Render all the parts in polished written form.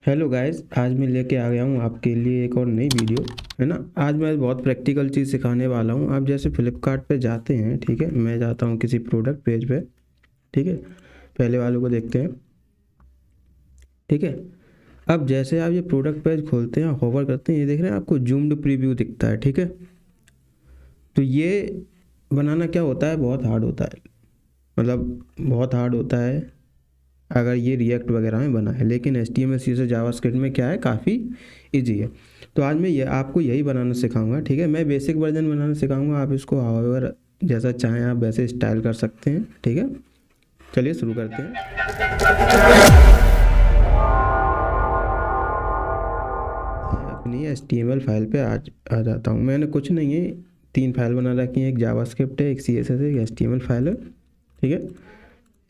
Hello guys, आज मैं लेके आ गया हूँ आपके लिए एक और नई वीडियो, है ना। आज मैं बहुत प्रैक्टिकल चीज़ सिखाने वाला हूँ। आप जैसे फ्लिपकार्ट पे जाते हैं, ठीक है। मैं जाता हूँ किसी प्रोडक्ट पेज पे, ठीक है। पहले वालों को देखते हैं, ठीक है। अब जैसे आप ये प्रोडक्ट पेज खोलते हैं, होवर करते हैं, ये देख रहे हैं आपको जूम्ड प्रीव्यू दिखता है, ठीक है। तो ये बनाना क्या होता है, बहुत हार्ड होता है, मतलब बहुत हार्ड होता है अगर ये रिएक्ट वगैरह में बना है। लेकिन HTML CSS जावास्क्रिप्ट में क्या है, काफ़ी इजी है। तो आज मैं ये आपको यही बनाना सिखाऊंगा, ठीक है। मैं बेसिक वर्जन बनाना सिखाऊंगा, आप इसको हाउएवर जैसा चाहें आप वैसे स्टाइल कर सकते हैं, ठीक है। चलिए शुरू करते हैं। अपनी HTML फाइल पे आ जाता हूँ। मैंने कुछ नहीं है, 3 फाइल बना रखी हैं, एक जावास्क्रिप्ट है, एक CSS है, एक HTML फाइल है, ठीक है।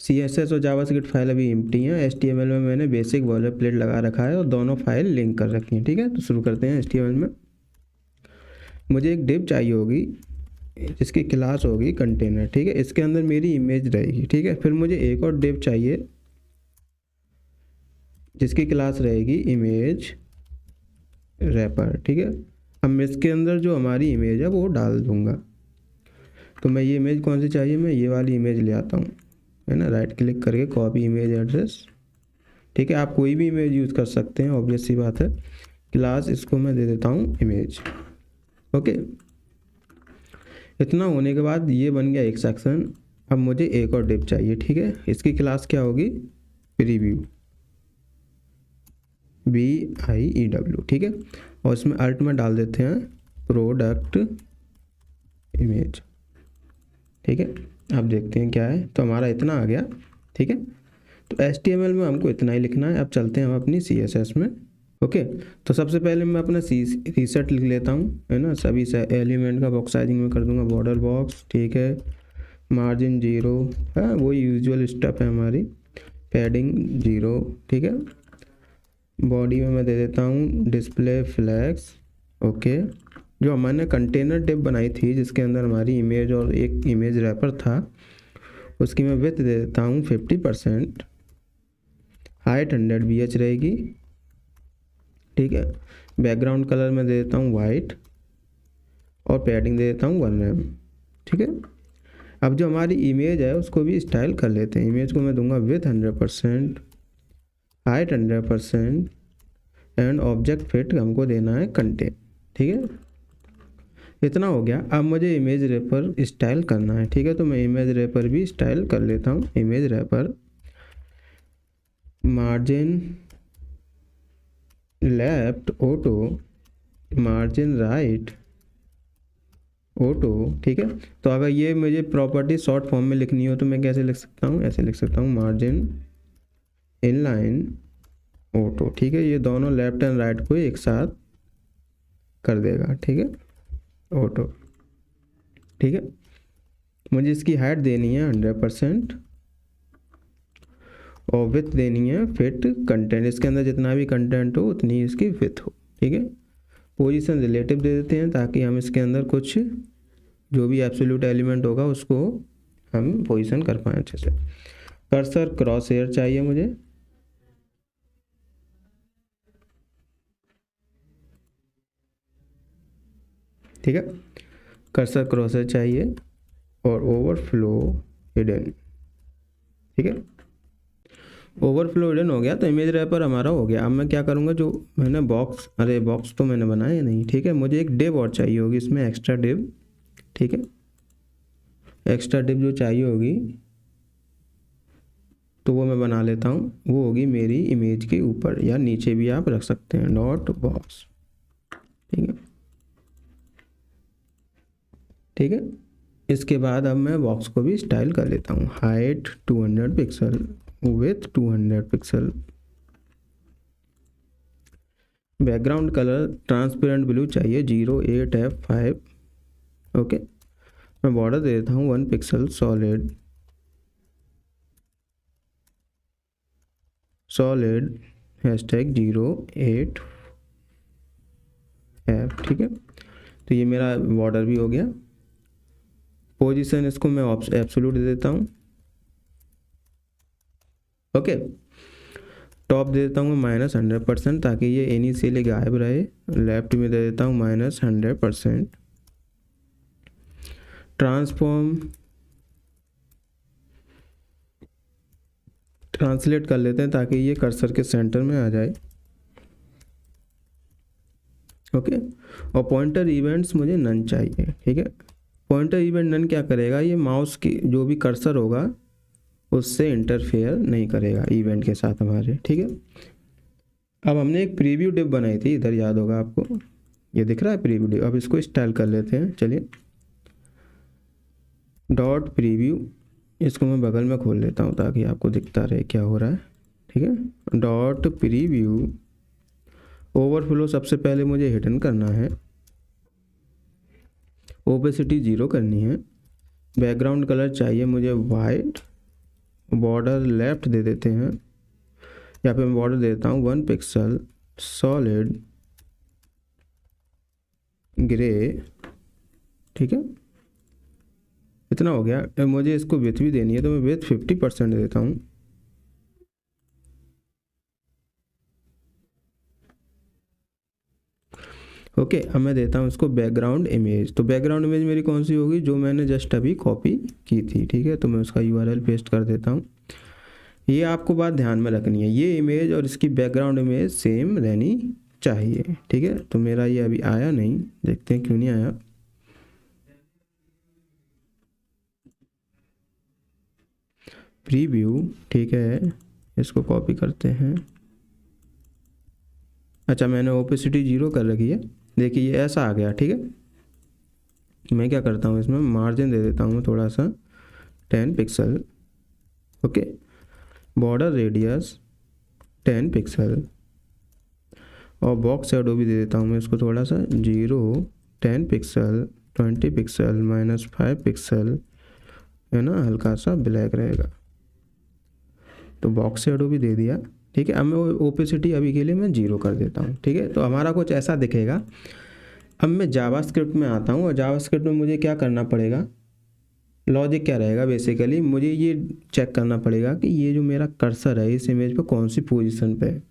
CSS और जावास्क्रिप्ट फाइल अभी एम्प्टी हैं। HTML में मैंने बेसिक बॉयलर प्लेट लगा रखा है और दोनों फाइल लिंक कर रखी हैं, ठीक है। तो शुरू करते हैं। HTML में मुझे एक डिव चाहिए होगी जिसकी क्लास होगी कंटेनर, ठीक है। इसके अंदर मेरी इमेज रहेगी, ठीक है। फिर मुझे एक और डिव चाहिए जिसकी क्लास रहेगी इमेज रैपर, ठीक है। अब मैं इसके अंदर जो हमारी इमेज है वो डाल दूंगा। तो मैं ये इमेज कौन सी चाहिए, मैं ये वाली इमेज ले आता हूँ, है ना। राइट क्लिक करके कॉपी इमेज एड्रेस, ठीक है। आप कोई भी इमेज यूज़ कर सकते हैं, ऑब्वियस सी बात है। क्लास इसको मैं दे देता हूँ इमेज, ओके। इतना होने के बाद ये बन गया एक सेक्शन। अब मुझे एक और डिव चाहिए, ठीक है। इसकी क्लास क्या होगी, प्रीव्यू, BIEW, ठीक है। और इसमें अल्ट में डाल देते हैं प्रोडक्ट इमेज, ठीक है। अब देखते हैं क्या है। तो हमारा इतना आ गया, ठीक है। तो HTML में हमको इतना ही लिखना है। अब चलते हैं हम अपनी CSS में, ओके। तो सबसे पहले मैं अपना रीसेट लिख लेता हूँ, है ना। सभी एलिमेंट का बॉक्स साइजिंग में कर दूंगा बॉर्डर बॉक्स, ठीक है। मार्जिन 0 है, वही यूजुअल स्टेप है हमारी। पैडिंग 0, ठीक है। बॉडी में मैं दे देता हूँ डिस्प्ले फ्लैग्स, ओके। जो हमने कंटेनर डिव बनाई थी जिसके अंदर हमारी इमेज और एक इमेज रैपर था, उसकी मैं विड्थ दे देता हूँ 50%। हाइट 100 BH रहेगी, ठीक है। बैकग्राउंड कलर में दे देता हूँ वाइट और पैडिंग दे देता हूँ 1 mm, ठीक है। अब जो हमारी इमेज है उसको भी स्टाइल कर लेते हैं। इमेज को मैं दूंगा with 100%, height 100% and object fit हमको देना है कंटेन, ठीक है। इतना हो गया। अब मुझे इमेज रैपर स्टाइल करना है, ठीक है। तो मैं इमेज रैपर भी स्टाइल कर लेता हूँ। Image wrapper margin left auto, margin right auto, ठीक है। तो अगर ये मुझे प्रॉपर्टी शॉर्ट फॉर्म में लिखनी हो तो मैं कैसे लिख सकता हूँ, ऐसे लिख सकता हूँ मार्जिन इनलाइन ऑटो, ठीक है। ये दोनों लेफ्ट एंड राइट को एक साथ कर देगा, ठीक है, ऑटो, ठीक है। मुझे इसकी हाइट देनी है 100% और विथ देनी है फिट कंटेंट। इसके अंदर जितना भी कंटेंट हो उतनी ही इसकी विथ हो, ठीक है। पोजीशन रिलेटिव दे देते हैं ताकि हम इसके अंदर कुछ जो भी एब्सोल्यूट एलिमेंट होगा उसको हम पोजीशन कर पाएँ अच्छे से। कर्सर क्रॉस हेयर चाहिए मुझे, ठीक है। कर्सर क्रॉस हेयर चाहिए और ओवरफ्लो हिडन, ठीक है। ओवरफ्लो हिडन हो गया तो इमेज रैपर हमारा हो गया। अब मैं क्या करूँगा, जो मैंने बॉक्स, अरे बॉक्स तो मैंने बनाया नहीं, ठीक है। मुझे एक डिव और चाहिए होगी इसमें, एक्स्ट्रा डिव, ठीक है। एक्स्ट्रा डिव जो चाहिए होगी तो वो मैं बना लेता हूँ। वो होगी मेरी इमेज के ऊपर या नीचे भी आप रख सकते हैं, डॉट बॉक्स, ठीक है, ठीक है। इसके बाद अब मैं बॉक्स को भी स्टाइल कर लेता हूँ। Height 200 pixel, with 200 pixel, background colour transparent blue चाहिए 08F5, ओके। मैं बॉर्डर दे देता हूँ 1 पिक्सल सॉलिड, सॉलिड #08F, ठीक है। तो ये मेरा बॉर्डर भी हो गया। पोजीशन इसको मैं एब्सोल्यूट दे देता हूँ, ओके। टॉप दे देता हूँ -100% ताकि ये इनिशियली गायब रहे। लेफ्ट में दे देता हूँ -100%। ट्रांसफॉर्म ट्रांसलेट कर लेते हैं ताकि ये कर्सर के सेंटर में आ जाए। ओके, और पॉइंटर इवेंट्स मुझे नन चाहिए। ठीक है, पॉइंटर इवेंट नन क्या करेगा, ये माउस की जो भी कर्सर होगा उससे इंटरफेयर नहीं करेगा इवेंट के साथ हमारे। ठीक है, अब हमने एक प्रीव्यू डिव बनाई थी इधर, याद होगा आपको, ये दिख रहा है प्रीव्यू डिव। अब इसको स्टाइल कर लेते हैं। चलिए, डॉट प्रीव्यू, इसको मैं बगल में खोल लेता हूँ ताकि आपको दिखता रहे क्या हो रहा है। ठीक है, डॉट प्रीव्यू ओवरफ्लो सबसे पहले मुझे हिडन करना है, ओपेसिटी 0 करनी है, बैकग्राउंड कलर चाहिए मुझे वाइट, बॉर्डर लेफ्ट दे देते हैं, यहाँ पे मैं बॉर्डर देता हूँ 1 पिक्सल, सॉलिड ग्रे। ठीक है, इतना हो गया। मुझे इसको विथ भी देनी है तो मैं विथ 50% देता हूँ। ओके, अब मैं देता हूँ इसको बैकग्राउंड इमेज। तो बैकग्राउंड इमेज मेरी कौन सी होगी, जो मैंने जस्ट अभी कॉपी की थी। ठीक है, तो मैं उसका URL पेस्ट कर देता हूँ। ये आपको बात ध्यान में रखनी है, ये इमेज और इसकी बैकग्राउंड इमेज सेम रहनी चाहिए। ठीक है, तो मेरा ये अभी आया नहीं, देखते हैं क्यों नहीं आया। प्रीव्यू, ठीक है, इसको कॉपी करते हैं। अच्छा, मैंने ओपेसिटी 0 कर रखी है, देखिए ये ऐसा आ गया। ठीक है, मैं क्या करता हूँ, इसमें मार्जिन दे देता हूँ थोड़ा सा 10 pixel. Okay, border radius 10 pixel, और बॉक्स शैडो भी दे देता हूँ मैं इसको थोड़ा सा 0, 10 पिक्सल, 20 पिक्सल, -5 पिक्सल, है ना, हल्का सा ब्लैक रहेगा। तो बॉक्स शैडो भी दे दिया। ठीक है, अब मैं ओपेसिटी अभी के लिए मैं 0 कर देता हूँ। ठीक है, तो हमारा कुछ ऐसा दिखेगा। अब मैं जावास्क्रिप्ट में आता हूँ, और जावास्क्रिप्ट में मुझे क्या करना पड़ेगा, लॉजिक क्या रहेगा, बेसिकली मुझे ये चेक करना पड़ेगा कि ये जो मेरा कर्सर है इस इमेज पे कौन सी पोजीशन पे है।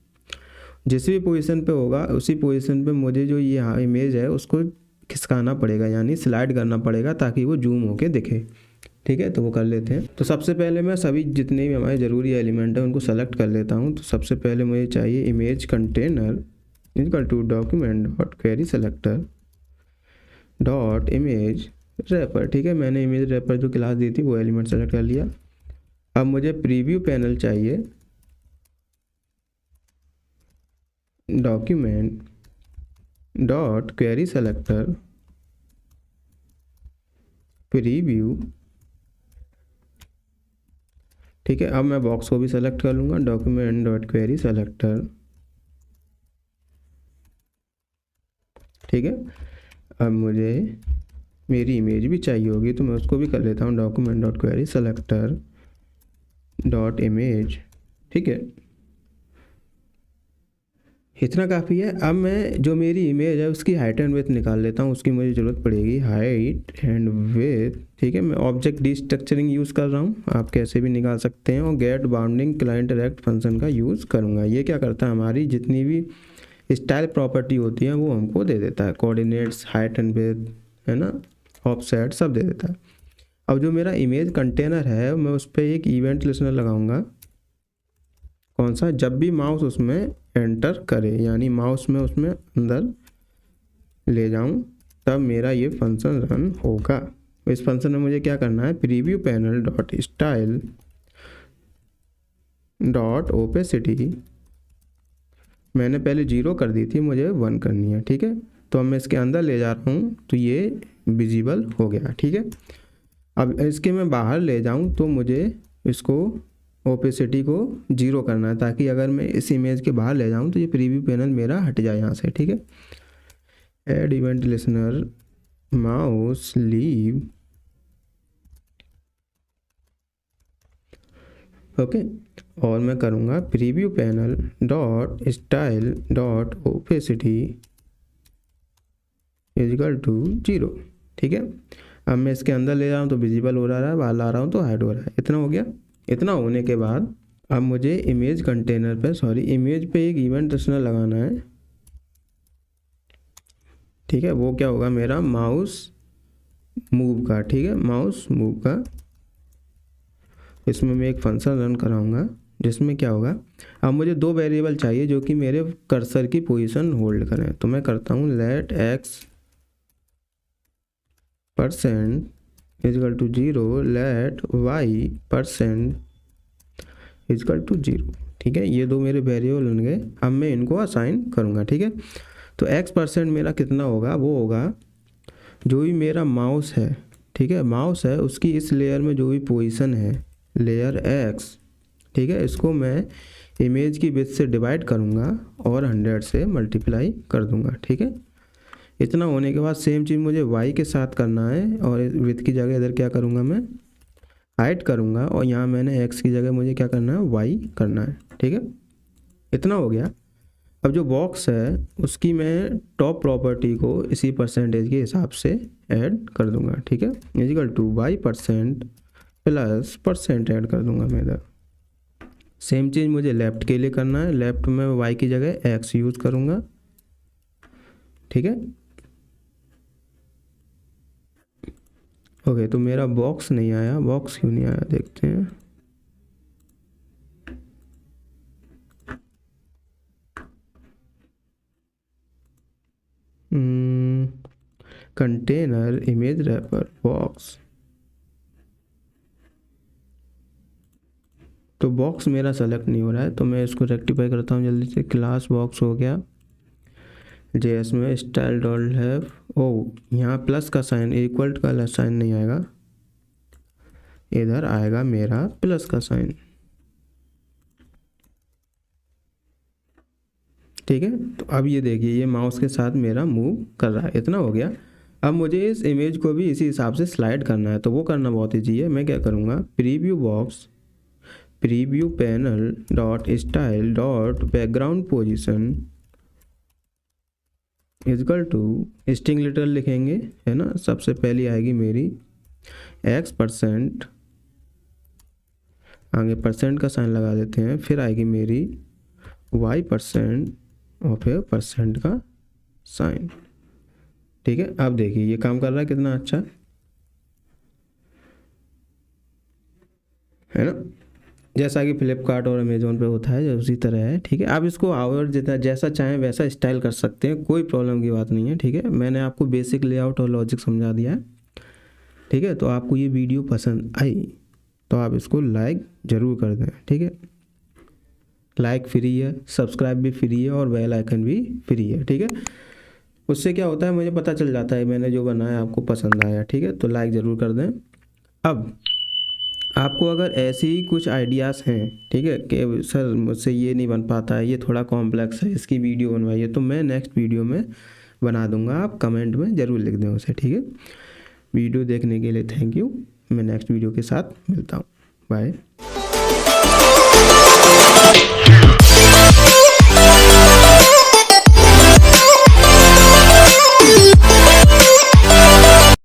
जिस भी पोजीशन पे होगा उसी पोजीशन पे मुझे जो ये इमेज है उसको खिसकाना पड़ेगा, यानी स्लाइड करना पड़ेगा ताकि वो जूम होके दिखे। ठीक है, तो वो कर लेते हैं। तो सबसे पहले मैं सभी जितने भी हमारे ज़रूरी एलिमेंट हैं उनको सेलेक्ट कर लेता हूँ। तो सबसे पहले मुझे चाहिए image container equal to document dot query selector dot image wrapper. ठीक है, मैंने इमेज रैपर जो क्लास दी थी वो एलिमेंट सेलेक्ट कर लिया। अब मुझे प्रीव्यू पैनल चाहिए, document dot query selector preview. ठीक है, अब मैं बॉक्स को भी सेलेक्ट कर लूँगा, डॉक्यूमेंट डॉट क्वेरी सेलेक्टर। ठीक है, अब मुझे मेरी इमेज भी चाहिए होगी तो मैं उसको भी कर लेता हूँ, document dot query selector dot image. ठीक है, इतना काफ़ी है। अब मैं जो मेरी इमेज है उसकी हाइट एंड विड्थ निकाल लेता हूँ, उसकी मुझे ज़रूरत पड़ेगी, हाइट एंड विड्थ। ठीक है, मैं ऑब्जेक्ट डिस्ट्रक्चरिंग यूज़ कर रहा हूँ, आप कैसे भी निकाल सकते हैं, और get bounding client direct function का यूज़ करूँगा। ये क्या करता है, हमारी जितनी भी स्टाइल प्रॉपर्टी होती है वो हमको दे देता है, कोऑर्डिनेट्स, हाइट एंड विड्थ, है ना, ऑफसेट सब दे देता है। अब जो मेरा इमेज कंटेनर है मैं उस पर एक इवेंट लिसनर लगाऊंगा। कौन सा, जब भी माउस उसमें एंटर करे, यानी माउस में उसमें अंदर ले जाऊं तब मेरा ये फंक्शन रन होगा। इस फंक्शन में मुझे क्या करना है, preview panel dot style dot opacity, मैंने पहले 0 कर दी थी, मुझे 1 करनी है। ठीक है, तो अब मैं इसके अंदर ले जा रहा हूँ तो ये विजिबल हो गया। ठीक है, अब इसके मैं बाहर ले जाऊँ तो मुझे इसको ओपेसिटी को 0 करना है, ताकि अगर मैं इस इमेज के बाहर ले जाऊँ तो ये प्रीव्यू पैनल मेरा हट जाए यहाँ से। ठीक है, add event listener mouse leave. Okay, और मैं करूँगा preview panel dot style dot opacity equal to 0। ठीक है, अब मैं इसके अंदर ले रहा हूँ तो विजिबल हो रहा है, बाहर ला रहा हूँ तो हाइड हो रहा है। इतना हो गया। इतना होने के बाद अब मुझे इमेज कंटेनर पे इमेज पे एक इवेंट रचना लगाना है, ठीक है। वो क्या होगा, मेरा माउस मूव का, ठीक है, माउस मूव का। इसमें मैं एक फंक्शन रन कराऊंगा जिसमें क्या होगा, अब मुझे दो वेरिएबल चाहिए जो कि मेरे कर्सर की पोजीशन होल्ड करें। तो मैं करता हूँ let x % equal to 0, let y % equal to 0, ठीक है। ये दो मेरे वेरिएबल बन गए। अब मैं इनको असाइन करूँगा, ठीक है। तो x% मेरा कितना होगा, वो होगा जो भी मेरा माउस है, ठीक है, माउस है उसकी इस लेयर में जो भी पोजीशन है, लेयर x, ठीक है, इसको मैं इमेज की विड्थ से डिवाइड करूँगा और 100 से मल्टीप्लाई कर दूँगा, ठीक है। इतना होने के बाद सेम चीज़ मुझे y के साथ करना है, और विड्थ की जगह इधर क्या करूँगा, मैं हाइट करूँगा, और यहाँ मैंने x की जगह मुझे क्या करना है, y करना है, ठीक है। इतना हो गया। अब जो बॉक्स है उसकी मैं टॉप प्रॉपर्टी को इसी परसेंटेज के हिसाब से ऐड कर दूंगा, ठीक है, equal to y% plus % add कर दूंगा मैं इधर। सेम चीज़ मुझे लेफ़्ट के लिए करना है, लेफ़्ट में y की जगह x यूज़ करूंगा, ठीक है। ओके, तो मेरा बॉक्स नहीं आया, बॉक्स क्यों नहीं आया देखते हैं। कंटेनर इमेज रैपर बॉक्स, तो बॉक्स मेरा सेलेक्ट नहीं हो रहा है, तो मैं इसको रेक्टिफाई करता हूँ जल्दी से। क्लास बॉक्स हो गया, जेएस में स्टाइल डॉट हैव, ओ यहाँ प्लस का साइन, इक्वल का साइन नहीं आएगा, इधर आएगा मेरा प्लस का साइन, ठीक है। तो अब ये देखिए ये माउस के साथ मेरा मूव कर रहा है। इतना हो गया। अब मुझे इस इमेज को भी इसी हिसाब से स्लाइड करना है, तो वो करना बहुत ईजी है। मैं क्या करूँगा, preview box, preview panel dot style dot background position equal to string literal लिखेंगे, है ना। सबसे पहली आएगी मेरी x%, आगे % का साइन लगा देते हैं, फिर आएगी मेरी y% और फिर % का साइन, ठीक है। अब देखिए ये काम कर रहा है कितना अच्छा, है ना। जैसा कि फ्लिपकार्ट और अमेजोन पे होता है, जो उसी तरह है, ठीक है। आप इसको और जितना जैसा चाहें वैसा स्टाइल कर सकते हैं, कोई प्रॉब्लम की बात नहीं है, ठीक है। मैंने आपको बेसिक लेआउट और लॉजिक समझा दिया है, ठीक है। तो आपको ये वीडियो पसंद आई तो आप इसको लाइक ज़रूर कर दें, ठीक है। लाइक फ्री है, सब्सक्राइब भी फ्री है और बेल आइकन भी फ्री है, ठीक है। उससे क्या होता है, मुझे पता चल जाता है मैंने जो बनाया आपको पसंद आया, ठीक है। तो लाइक ज़रूर कर दें। अब आपको अगर ऐसे ही कुछ आइडियाज़ हैं, ठीक है, कि सर मुझसे ये नहीं बन पाता है, ये थोड़ा कॉम्प्लेक्स है, इसकी वीडियो बनवाइए, तो मैं नेक्स्ट वीडियो में बना दूंगा। आप कमेंट में ज़रूर लिख दें उसे, ठीक है। वीडियो देखने के लिए थैंक यू। मैं नेक्स्ट वीडियो के साथ मिलता हूँ, बाय।